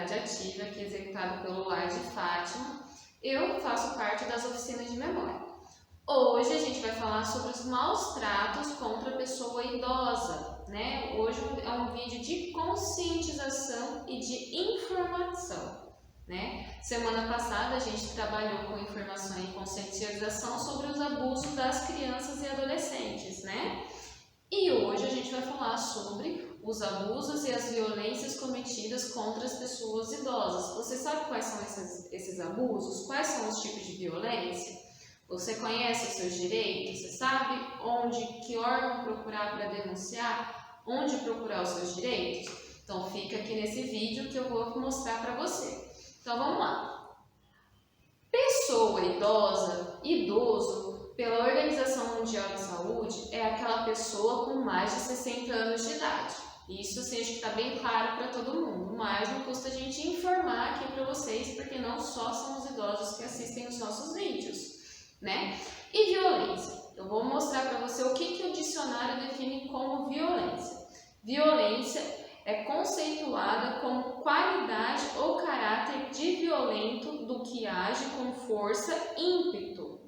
Idade Ativa, que é executado pelo Lar de Fátima. Eu faço parte das oficinas de memória. Hoje a gente vai falar sobre os maus tratos contra a pessoa idosa, né? Hoje é um vídeo de conscientização e de informação, né? Semana passada a gente trabalhou com informação e conscientização sobre os abusos das crianças e adolescentes, né? E hoje a gente vai falar sobre os abusos e as violências cometidas contra as pessoas idosas. Você sabe quais são esses abusos? Quais são os tipos de violência? Você conhece os seus direitos? Você sabe que órgão procurar para denunciar? Onde procurar os seus direitos? Então fica aqui nesse vídeo que eu vou mostrar para você. Então vamos lá. Pessoa idosa, idoso, pela Organização Mundial de Saúde, é aquela pessoa com mais de 60 anos de idade. Isso assim, acho que está bem claro para todo mundo, mas não custa a gente informar aqui para vocês, porque não só são os idosos que assistem os nossos vídeos, né? E violência. Eu vou mostrar para você o que o dicionário define como violência. Violência é conceituada como qualidade ou caráter de violento do que age com força, ímpeto.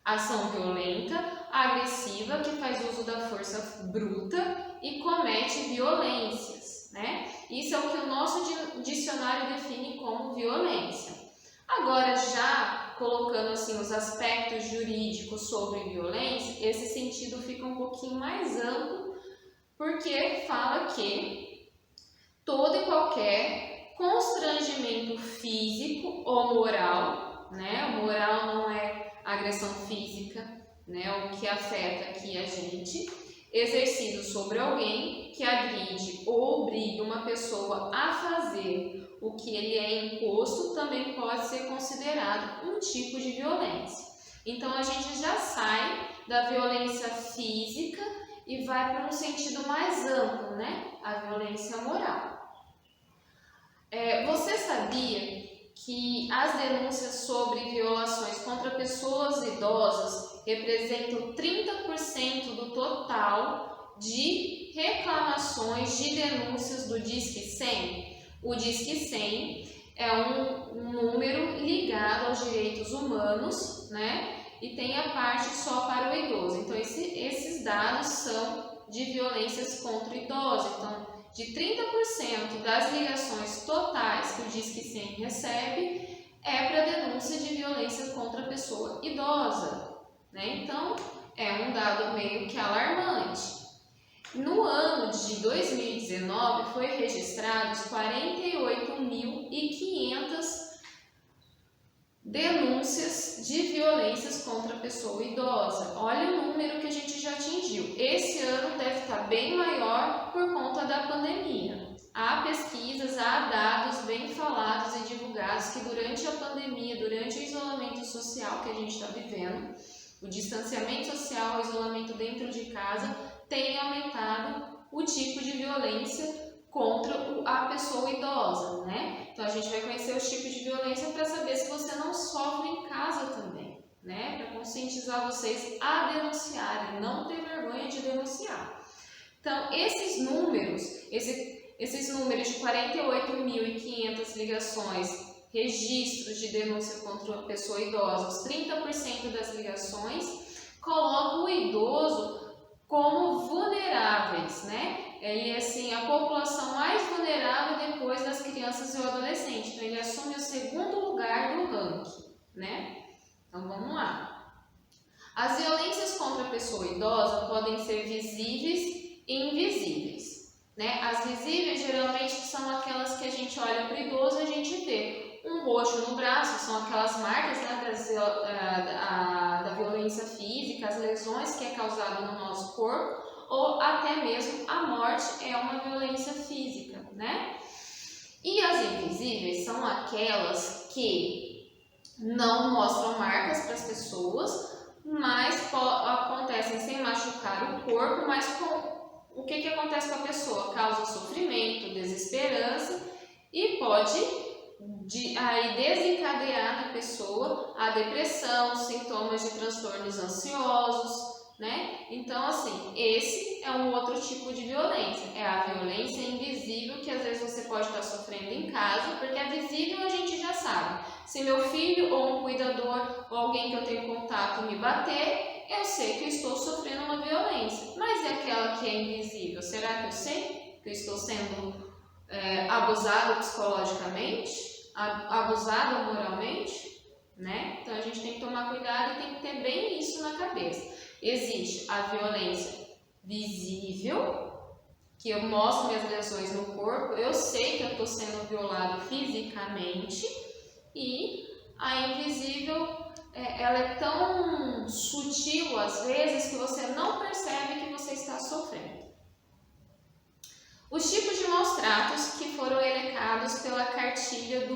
Ação violenta, agressiva, que faz uso da força bruta e comete violências, né? Isso é o que o nosso dicionário define como violência. Agora, já colocando assim os aspectos jurídicos sobre violência, esse sentido fica um pouquinho mais amplo, porque fala que todo e qualquer constrangimento físico ou moral, né? O moral não é agressão física, né, o que afeta aqui a gente, exercido sobre alguém que agride ou obriga uma pessoa a fazer o que ele é imposto, também pode ser considerado um tipo de violência. Então a gente já sai da violência física e vai para um sentido mais amplo, né, a violência moral. Você sabia que as denúncias sobre violações contra pessoas idosas representam 30% do total de reclamações de denúncias do Disque 100? O Disque 100 é um número ligado aos direitos humanos, né? E tem a parte só para o idoso. Então, esses dados são de violências contra o idoso. Então, de 30% das ligações totais que o Disque 100 recebe é para denúncia de violência contra a pessoa idosa, né? Então, é um dado meio que alarmante. No ano de 2019, foi registrados 48.500 denúncias de violências contra a pessoa idosa. Olha o número que a gente já atingiu. Esse ano deve estar bem maior por conta da pandemia. Há pesquisas, há dados bem falados e divulgados que durante a pandemia, durante o isolamento social que a gente está vivendo, o distanciamento social, o isolamento dentro de casa, tem aumentado o tipo de violência contra a pessoa idosa, né? Então a gente vai conhecer os tipos de violência para saber se você não sofre em casa também, né? Para conscientizar vocês a denunciarem, não ter vergonha de denunciar. Então esses números de 48.500 ligações, registros de denúncia contra a pessoa idosa, os 30% das ligações colocam o idoso como vulneráveis, né? Ele é assim a população mais vulnerável depois das crianças e o adolescente. Então ele assume o segundo lugar do ranking, né? Então vamos lá. As violências contra a pessoa idosa podem ser visíveis e invisíveis, né? As visíveis geralmente são aquelas que a gente olha para o idoso e a gente vê um roxo no braço, são aquelas marcas, né, da violência física, as lesões que é causada no nosso corpo, ou até mesmo a morte é uma violência física, né? E as invisíveis são aquelas que não mostram marcas para as pessoas, mas acontecem sem machucar o corpo, mas o que acontece com a pessoa? Causa sofrimento, desesperança e pode desencadear na pessoa a depressão, sintomas de transtornos ansiosos, né? Então, assim, esse é um outro tipo de violência. É a violência invisível que às vezes você pode estar sofrendo em casa, porque a visível a gente já sabe. Se meu filho ou um cuidador ou alguém que eu tenho contato me bater, eu sei que eu estou sofrendo uma violência. Mas é aquela que é invisível. Será que eu sei que eu estou sendo abusado psicologicamente? Abusado moralmente? Né? Então a gente tem que tomar cuidado e tem que ter bem isso na cabeça. Existe a violência visível, que eu mostro minhas lesões no corpo, eu sei que eu estou sendo violado fisicamente, e a invisível, ela é tão sutil às vezes que você não percebe que você está sofrendo. Os tipos de maus tratos que foram elencados pela cartilha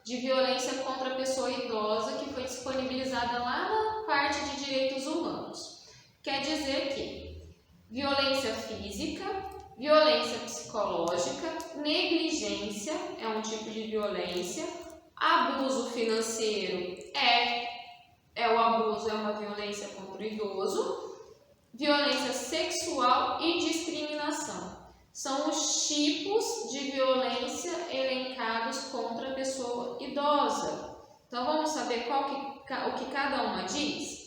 de violência contra a pessoa idosa, que foi disponibilizada lá na parte de direitos humanos. Quer dizer que violência física, violência psicológica, negligência é um tipo de violência, abuso financeiro o abuso, é uma violência contra o idoso, violência sexual e discriminação. São os tipos de violência elencados contra a pessoa idosa. Então vamos saber o que cada uma diz?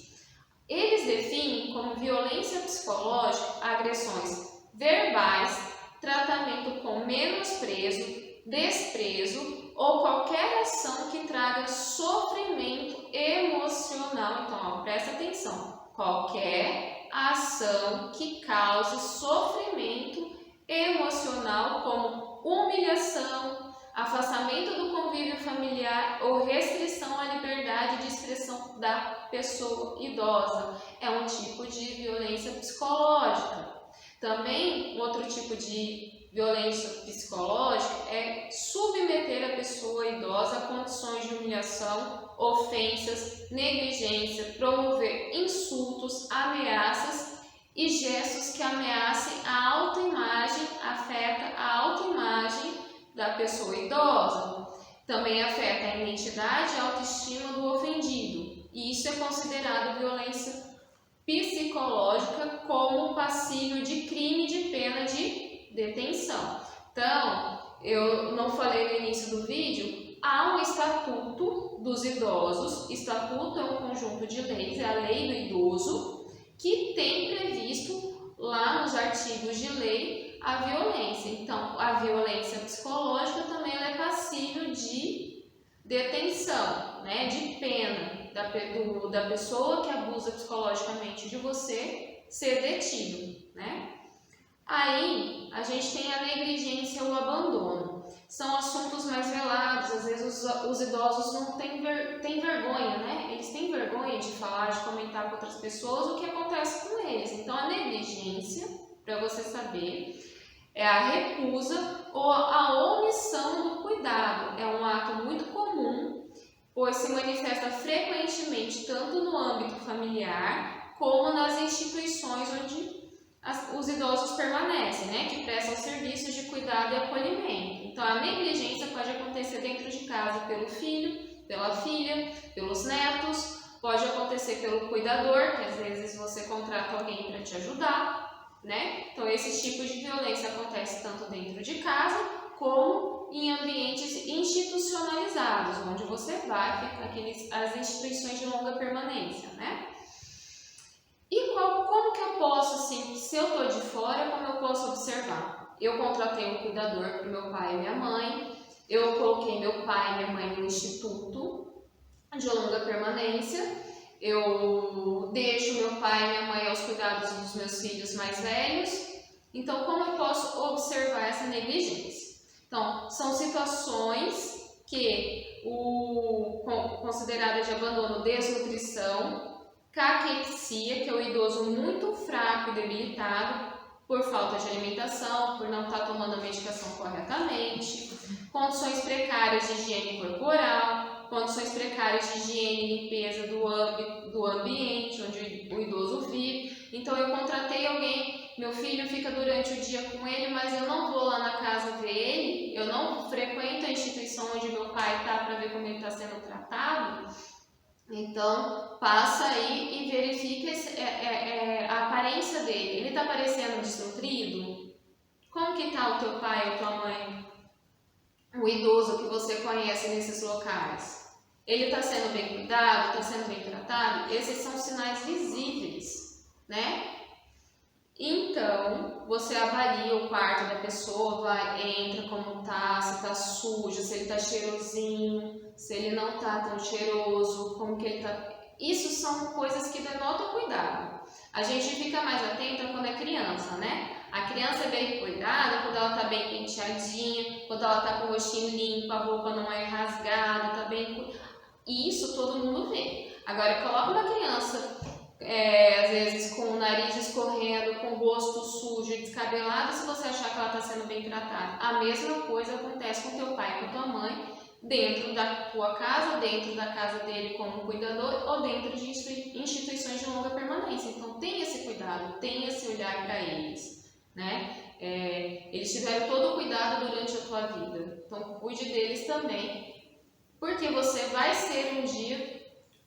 Eles definem como violência psicológica agressões verbais, tratamento com menosprezo, desprezo ou qualquer ação que traga sofrimento emocional. Então, presta atenção. Qualquer ação que cause sofrimento emocional, como humilhação, afastamento do convívio familiar ou restrição à liberdade de expressão da pessoa idosa. É um tipo de violência psicológica. Também, outro tipo de violência psicológica é submeter a pessoa idosa a condições de humilhação, ofensas, negligência, promover insultos, ameaças e gestos que ameacem a autoimagem, afeta a autoimagem da pessoa idosa. Também afeta a identidade e a autoestima do ofendido. E isso é considerado violência psicológica como passível de crime de pena de detenção. Então, eu não falei no início do vídeo, há um Estatuto dos Idosos. Estatuto é um conjunto de leis, é a Lei do Idoso, que tem previsto lá nos artigos de lei a violência. Então, a violência psicológica também ela é passível de detenção, né, de pena da pessoa que abusa psicologicamente de você ser detido, né? Aí, a gente tem a negligência ou o abandono. São assuntos mais velados, às vezes os idosos não têm vergonha, né? Eles têm vergonha de falar, de comentar com outras pessoas o que acontece com eles. Então, a negligência, para você saber, é a recusa ou a omissão do cuidado. É um ato muito comum, pois se manifesta frequentemente tanto no âmbito familiar como nas instituições onde os idosos permanecem, né, que prestam serviços de cuidado e acolhimento. Então, a negligência pode acontecer dentro de casa pelo filho, pela filha, pelos netos, pode acontecer pelo cuidador, que às vezes você contrata alguém para te ajudar, né? Então, esses tipos de violência acontecem tanto dentro de casa como em ambientes institucionalizados, onde você vai, fica as instituições de longa permanência, né? E como que eu posso, assim, se eu estou de fora, como eu posso observar? Eu contratei um cuidador para o meu pai e minha mãe, eu coloquei meu pai e minha mãe no instituto de longa permanência, eu deixo meu pai e minha mãe aos cuidados dos meus filhos mais velhos. Então, como eu posso observar essa negligência? Então, são situações que consideradas de abandono, desnutrição, caquexia, que é o idoso muito fraco e debilitado por falta de alimentação, por não estar tomando a medicação corretamente, condições precárias de higiene corporal, condições precárias de higiene e limpeza do ambiente onde o idoso vive. Então, eu contratei alguém, meu filho fica durante o dia com ele, mas eu não vou lá na casa ver ele, eu não frequento a instituição onde meu pai está para ver como ele está sendo tratado. Então, passa aí e e verifica a aparência dele. Ele está parecendo desnutrido? Como que está o teu pai ou tua mãe? O idoso que você conhece nesses locais? Ele está sendo bem cuidado? Está sendo bem tratado? Esses são sinais visíveis, né? Então, você avalia o quarto da pessoa, entra como tá, se tá sujo, se ele tá cheirosinho, se ele não tá tão cheiroso, como que ele tá. Isso são coisas que denotam cuidado. A gente fica mais atenta quando é criança, né? A criança é bem cuidada quando ela tá bem penteadinha, quando ela tá com o rostinho limpo, a roupa não é rasgada, tá bem. E isso todo mundo vê. Agora, coloca uma criança às vezes com o nariz escorrendo, com o rosto sujo e descabelado, se você achar que ela está sendo bem tratada. A mesma coisa acontece com teu pai e com tua mãe, dentro da tua casa, dentro da casa dele como cuidador ou dentro de instituições de longa permanência. Então tenha esse cuidado, tenha esse olhar para eles, né? Eles tiveram todo o cuidado durante a tua vida, então cuide deles também, porque você vai ser um dia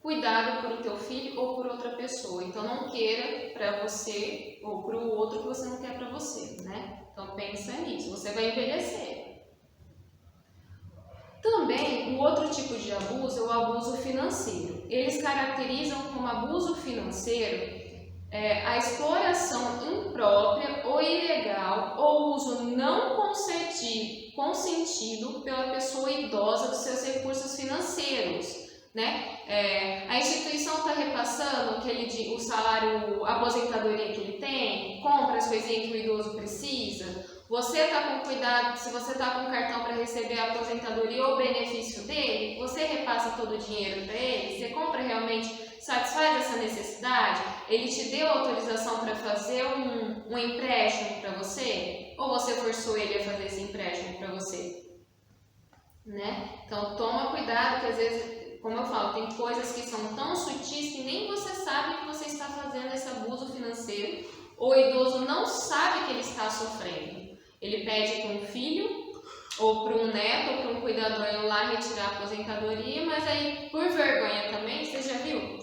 cuidado por o teu filho ou por outra pessoa. Então não queira para você ou para o outro que você não quer para você, né? Então pensa nisso, você vai envelhecer. Também o outro tipo de abuso é o abuso financeiro. Eles caracterizam como abuso financeiro a exploração imprópria ou ilegal ou uso não consentido pela pessoa idosa dos seus recursos financeiros. Né? A instituição está repassando o salário, a aposentadoria que ele tem, compra as coisinhas que o idoso precisa. Você está com cuidado, se você está com cartão para receber a aposentadoria ou o benefício dele, você repassa todo o dinheiro para ele, você compra realmente, satisfaz essa necessidade? Ele te deu autorização para fazer um empréstimo para você? Ou você forçou ele a fazer esse empréstimo para você? Né? Então toma cuidado que às vezes, como eu falo, tem coisas que são tão sutis que nem você sabe que você está fazendo esse abuso financeiro, ou o idoso não sabe que ele está sofrendo. Ele pede para um filho, ou para um neto, ou para um cuidador ir lá retirar a aposentadoria, mas aí, por vergonha também, você já viu?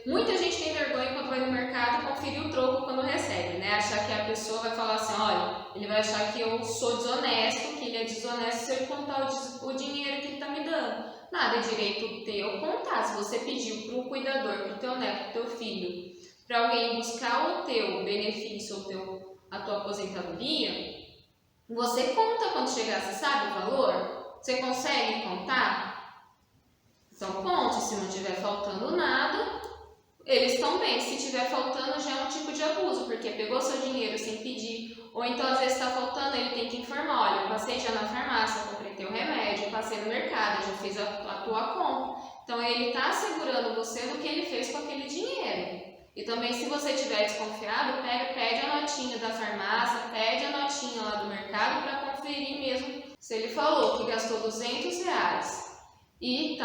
Muita gente tem vergonha quando vai no mercado conferir o troco quando recebe, né? Achar que a pessoa vai falar assim, olha, ele vai achar que eu sou desonesto, que ele é desonesto se eu contar o dinheiro que ele está me dando. Nada é direito teu contar. Se você pediu para o cuidador, para o teu neto, para o teu filho, para alguém buscar o teu benefício, a tua aposentadoria, você conta quando chegar, você sabe o valor? Você consegue contar? Então conte, se não estiver faltando nada, eles estão bem. Se estiver faltando já é um tipo de abuso, porque pegou seu dinheiro sem pedir, ou então às vezes está faltando, ele tem que informar, olha, eu passei já na farmácia, comprei teu remédio, eu passei no mercado, já fiz a tua compra. Então ele está assegurando você do que ele fez com aquele dinheiro. E também, se você estiver desconfiado, pede a notinha da farmácia, pede a notinha lá do mercado para conferir mesmo. Se ele falou que gastou R$200 e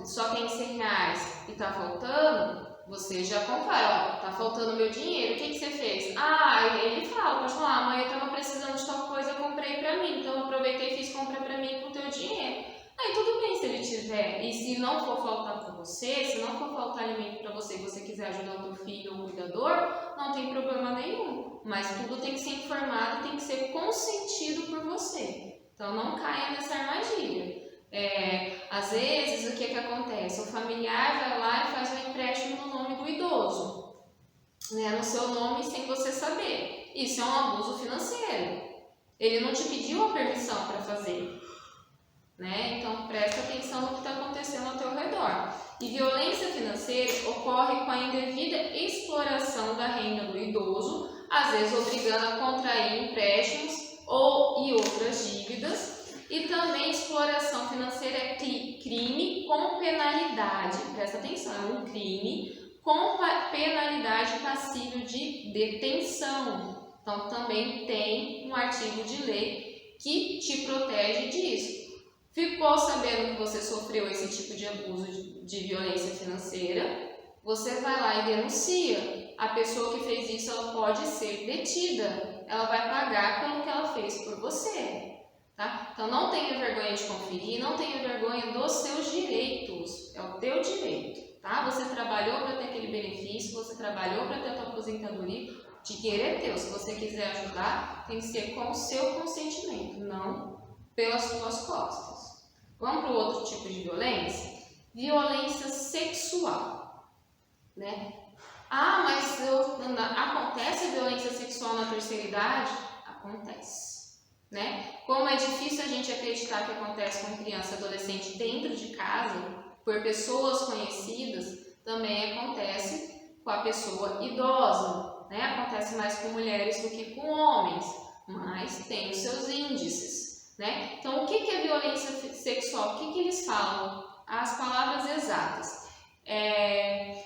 só tem R$100 e está faltando, você já compara, ó, tá faltando meu dinheiro, o que você fez? Ele fala, pode falar, mãe, eu estava precisando de tal coisa, eu comprei para mim, então eu aproveitei e fiz compra para mim com o teu dinheiro. Aí tudo bem se ele tiver, e se não for faltar para você, se não for faltar alimento para você e você quiser ajudar o teu filho ou o cuidador, não tem problema nenhum. Mas tudo tem que ser informado, tem que ser consentido por você. Então não caia nessa armadilha. Às vezes o que acontece? O familiar vai lá e faz um empréstimo no nome do idoso, né, no seu nome sem você saber. Isso é um abuso financeiro. Ele não te pediu a permissão para fazer. Né? Então presta atenção no que está acontecendo ao teu redor. E violência financeira ocorre com a indevida exploração da renda do idoso, às vezes obrigando a contrair empréstimos e outras dívidas. E também exploração financeira é crime com penalidade. Presta atenção, é um crime com penalidade passível de detenção. Então também tem um artigo de lei que te protege disso. Ficou sabendo que você sofreu esse tipo de abuso de violência financeira, você vai lá e denuncia. A pessoa que fez isso, ela pode ser detida. Ela vai pagar pelo que ela fez por você. Tá? Então não tenha vergonha de conferir, não tenha vergonha dos seus direitos. É o teu direito. Tá? Você trabalhou para ter aquele benefício, trabalhou para ter a tua aposentadoria, o dinheiro é teu. Se você quiser ajudar, tem que ser com o seu consentimento, não pelas suas costas. Vamos para o outro tipo de violência? Violência sexual, né? Ah, mas acontece violência sexual na terceira idade? Acontece, né? Como é difícil a gente acreditar que acontece com criança e adolescente dentro de casa, por pessoas conhecidas, também acontece com a pessoa idosa, né? Acontece mais com mulheres do que com homens, mas tem os seus índices, né? Então, o que é violência sexual? O que eles falam? As palavras exatas.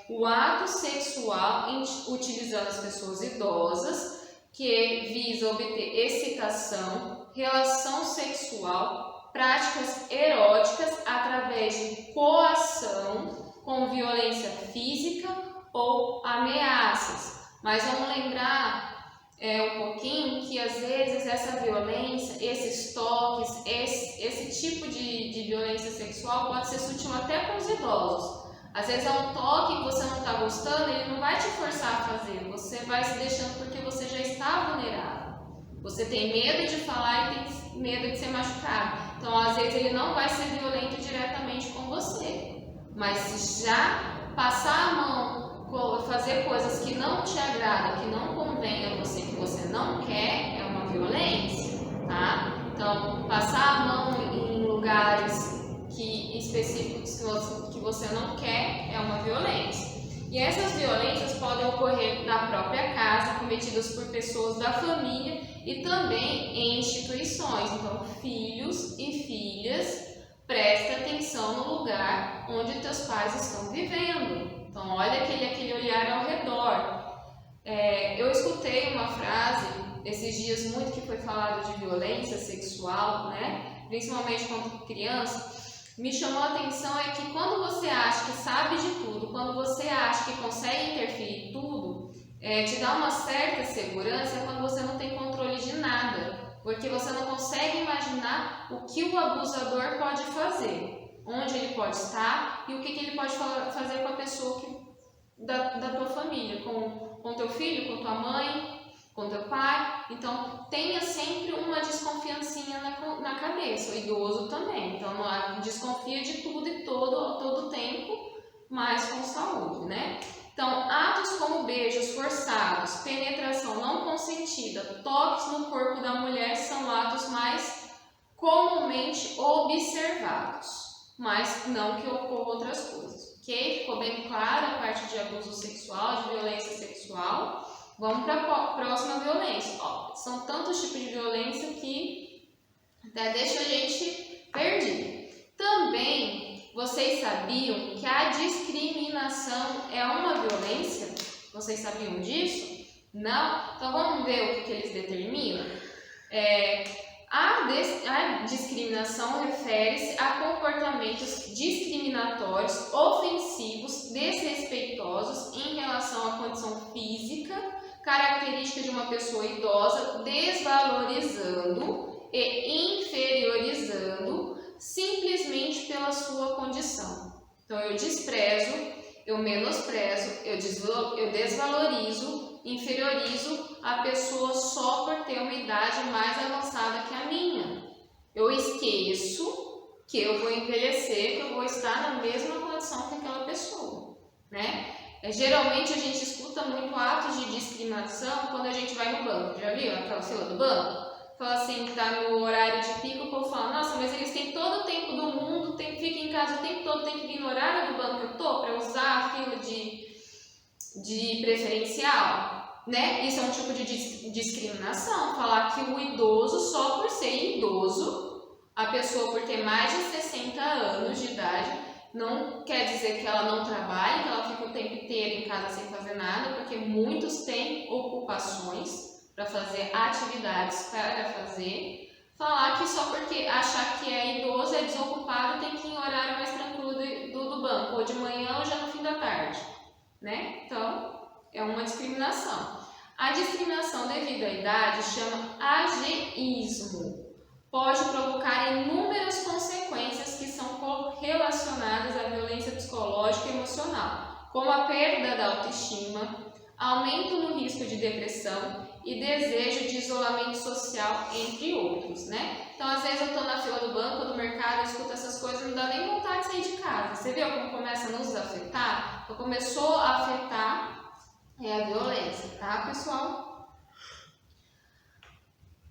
O ato sexual utilizando as pessoas idosas, que visa obter excitação, relação sexual, práticas eróticas através de coação com violência física ou ameaças. Mas vamos lembrar um pouquinho que às vezes essa violência, esses toques, esse tipo de violência sexual pode ser sutil até com os idosos. Às vezes é um toque que você não está gostando, ele não vai te forçar a fazer, você vai se deixando porque você já está vulnerável. Você tem medo de falar e tem medo de ser machucado. Então, às vezes ele não vai ser violento diretamente com você. Mas se já passar a mão, fazer coisas que não te agradam, que não convém a você, que você não quer, é uma violência, tá? Então, passar a mão em lugares específicos que você não quer é uma violência. E essas violências podem ocorrer na própria casa, cometidas por pessoas da família e também em instituições. Então, filhos e filhas, preste atenção no lugar onde teus pais estão vivendo. Então, olha aquele olhar ao redor. Eu escutei uma frase esses dias muito que foi falado de violência sexual, né? Principalmente contra criança. Me chamou a atenção é que quando você acha que sabe de tudo, quando você acha que consegue interferir em tudo, te dá uma certa segurança quando você não tem controle de nada, porque você não consegue imaginar o que o abusador pode fazer, onde ele pode estar e o que ele pode fazer com a pessoa da tua família, com teu filho, com tua mãe, com teu pai. Então, tenha sempre uma desconfiancinha na cabeça, o idoso também. Então, desconfia de tudo e todo tempo, mas com saúde, né? Então, atos como beijos forçados, penetração não consentida, toques no corpo da mulher são atos mais comumente observados, mas não que ocorram outras coisas, ok? Ficou bem claro a parte de abuso sexual, de violência sexual. Vamos para a próxima violência. São tantos tipos de violência que até deixa a gente perdido. Também, vocês sabiam que a discriminação é uma violência? Vocês sabiam disso? Não? Então vamos ver o que eles determinam? A discriminação refere-se a comportamentos discriminatórios, ofensivos, desrespeitosos em relação à condição física, característica de uma pessoa idosa, desvalorizando e inferiorizando simplesmente pela sua condição. Então, eu desprezo, eu menosprezo, eu desvalorizo, inferiorizo a pessoa só por ter uma idade mais avançada que a minha. Eu esqueço que eu vou envelhecer, que eu vou estar na mesma condição que aquela pessoa, né? Geralmente a gente escuta muito atos de discriminação quando a gente vai no banco. Já viu aquela fila do banco? Fala assim, que tá no horário de pico, o povo fala, nossa, mas eles têm todo o tempo do mundo, fica em casa o tempo todo, tem que vir no horário do banco que eu tô para usar a fila de preferencial, né? Isso é um tipo de discriminação, falar que o idoso, só por ser idoso, a pessoa por ter mais de 60 anos de idade, não quer dizer que ela não trabalhe, que ela fica o tempo inteiro em casa sem fazer nada, porque muitos têm ocupações para fazer atividades para fazer. Falar que só porque achar que é idoso, é desocupado, tem que ir em horário mais tranquilo do banco, ou de manhã ou já no fim da tarde, né? Então, é uma discriminação. A discriminação devido à idade chama ageísmo. Pode provocar inúmeras consequências que são correlacionadas à violência psicológica e emocional, como a perda da autoestima, aumento no risco de depressão e desejo de isolamento social, entre outros, né? Então, às vezes eu estou na fila do banco ou do mercado, eu escuto essas coisas, não dá nem vontade de sair de casa. Você viu como começa a nos afetar? Então, começou a afetar a violência, tá, pessoal?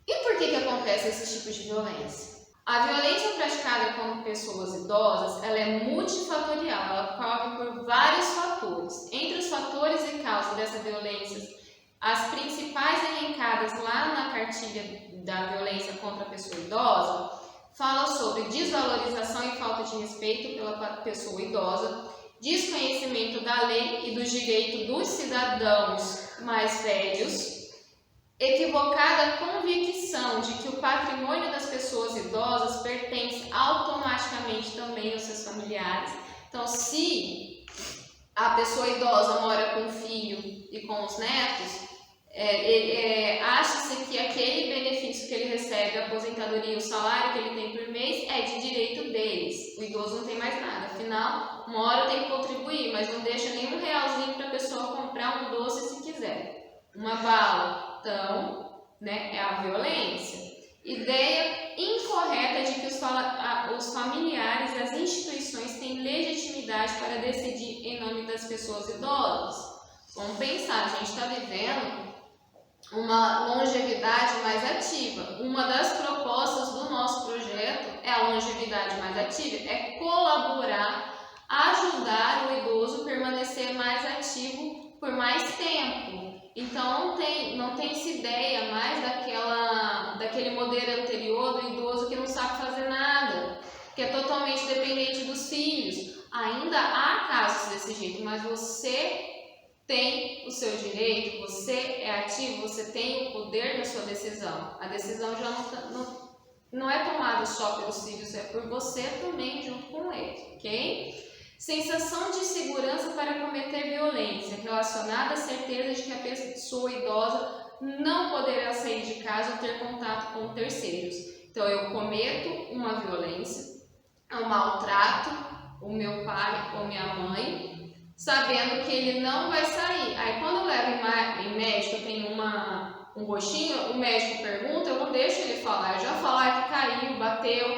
E por que acontece esse tipo de violência? A violência praticada com pessoas idosas, ela é multifatorial, ela ocorre por vários fatores. Entre os fatores e causas dessa violência, as principais elencadas lá na cartilha da violência contra a pessoa idosa, fala sobre desvalorização e falta de respeito pela pessoa idosa, desconhecimento da lei e dos direitos dos cidadãos mais velhos, equivocada convicção de que o patrimônio das pessoas idosas pertence automaticamente também aos seus familiares. Então, se a pessoa idosa mora com o filho e com os netos, acha-se que aquele benefício que ele recebe, a aposentadoria, o salário que ele tem por mês, é de direito deles. O idoso não tem mais nada, afinal, uma hora tem que contribuir, mas não deixa nenhum realzinho para a pessoa comprar um doce se quiser, uma bala. Então, né, é a violência. Ideia incorreta de que os familiares e as instituições têm legitimidade para decidir em nome das pessoas idosas. Vamos pensar, a gente está vivendo uma longevidade mais ativa. Uma das propostas do nosso projeto é a longevidade mais ativa, é colaborar, ajudar o idoso a permanecer mais ativo por mais tempo. Então não tem essa ideia mais daquele modelo anterior do idoso que não sabe fazer nada, que é totalmente dependente dos filhos. Ainda há casos desse jeito, mas você tem o seu direito, você é ativo, você tem o poder da sua decisão. A decisão já não é tomada só pelos filhos, é por você também junto com eles, ok? Sensação de segurança para cometer violência, relacionada à certeza de que a pessoa idosa não poderá sair de casa ou ter contato com terceiros. Então, eu cometo uma violência, eu maltrato o meu pai ou minha mãe, sabendo que ele não vai sair. Aí, quando eu levo em médico, eu tenho um roxinho, o médico pergunta, eu não deixo ele falar, eu já falar que caiu, bateu,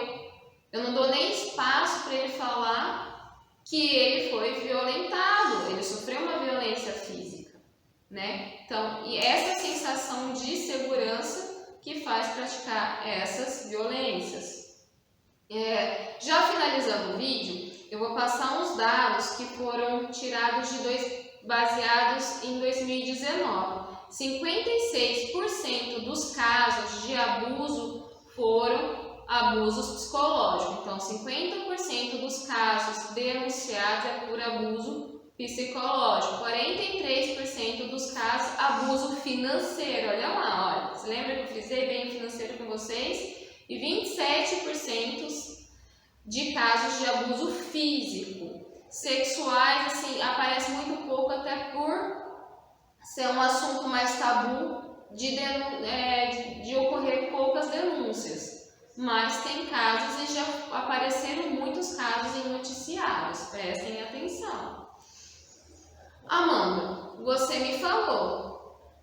eu não dou nem espaço para ele falar que ele foi violentado, ele sofreu uma violência física, né? Então, e essa sensação de segurança que faz praticar essas violências. Já finalizando o vídeo, eu vou passar uns dados que foram tirados baseados em 2019. 56% dos casos de abuso foram abusos psicológicos. Então, 50% dos casos denunciados é por abuso psicológico. 43% dos casos, abuso financeiro. Olha lá, olha. Você lembra que eu fiz bem financeiro com vocês? E 27% de casos de abuso físico. Sexuais, assim, aparece muito pouco, até por ser um assunto mais tabu de ocorrer poucas denúncias. Mas tem casos e já apareceram muitos casos em noticiários, prestem atenção. Amanda, você me falou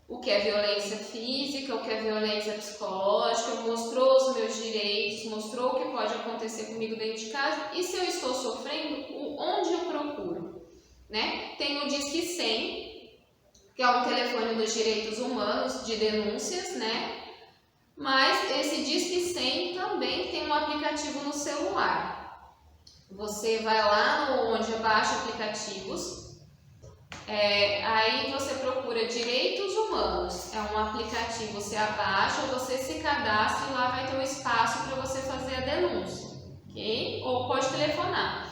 o que é violência física, o que é violência psicológica, mostrou os meus direitos, mostrou o que pode acontecer comigo dentro de casa, e se eu estou sofrendo, onde eu procuro? Né? Tem o Disque 100, que é um telefone dos direitos humanos de denúncias, né? Mas esse Disque 100 também tem um aplicativo no celular. Você vai lá onde baixa aplicativos, aí você procura Direitos Humanos. É um aplicativo, você abaixa, você se cadastra e lá vai ter um espaço para você fazer a denúncia, ok? Ou pode telefonar.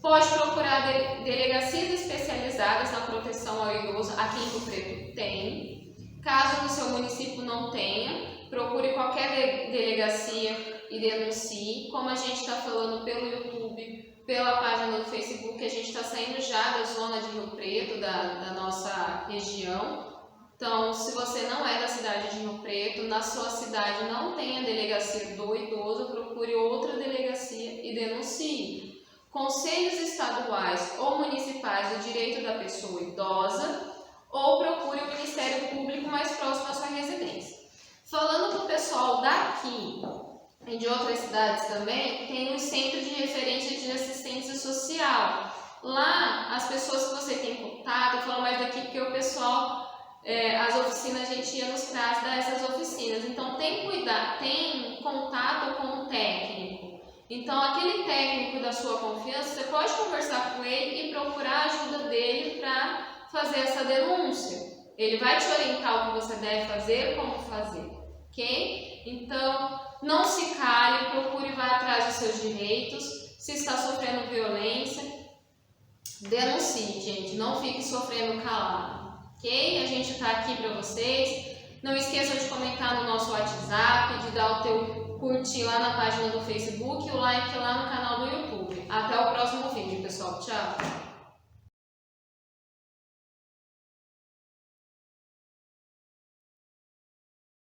Pode procurar delegacias especializadas na proteção ao idoso. Aqui em Rio Preto tem. Caso no seu município não tenha, procure qualquer delegacia e denuncie. Como a gente está falando pelo YouTube, pela página do Facebook, a gente está saindo já da zona de Rio Preto, da nossa região. Então, se você não é da cidade de Rio Preto, na sua cidade não tem a delegacia do idoso, procure outra delegacia e denuncie. conselhos estaduais ou municipais do direito da pessoa idosa ou procure o Ministério Público mais próximo à sua residência. Falando para o pessoal daqui e de outras cidades também, tem um centro de referência de assistência social. Lá, as pessoas que você tem contato, eu falo mais daqui porque o pessoal, as oficinas, a gente ia nos CRAS dar essas oficinas. Então, tem contato com o técnico. Então, aquele técnico da sua confiança, você pode conversar com ele e procurar a ajuda dele para fazer essa denúncia. Ele vai te orientar o que você deve fazer, como fazer, ok? Então, não se cale, procure vá atrás dos seus direitos. Se está sofrendo violência, denuncie, gente. Não fique sofrendo calado, ok? A gente está aqui para vocês. Não esqueçam de comentar no nosso WhatsApp, de dar o teu curtir lá na página do Facebook e o like lá no canal do YouTube.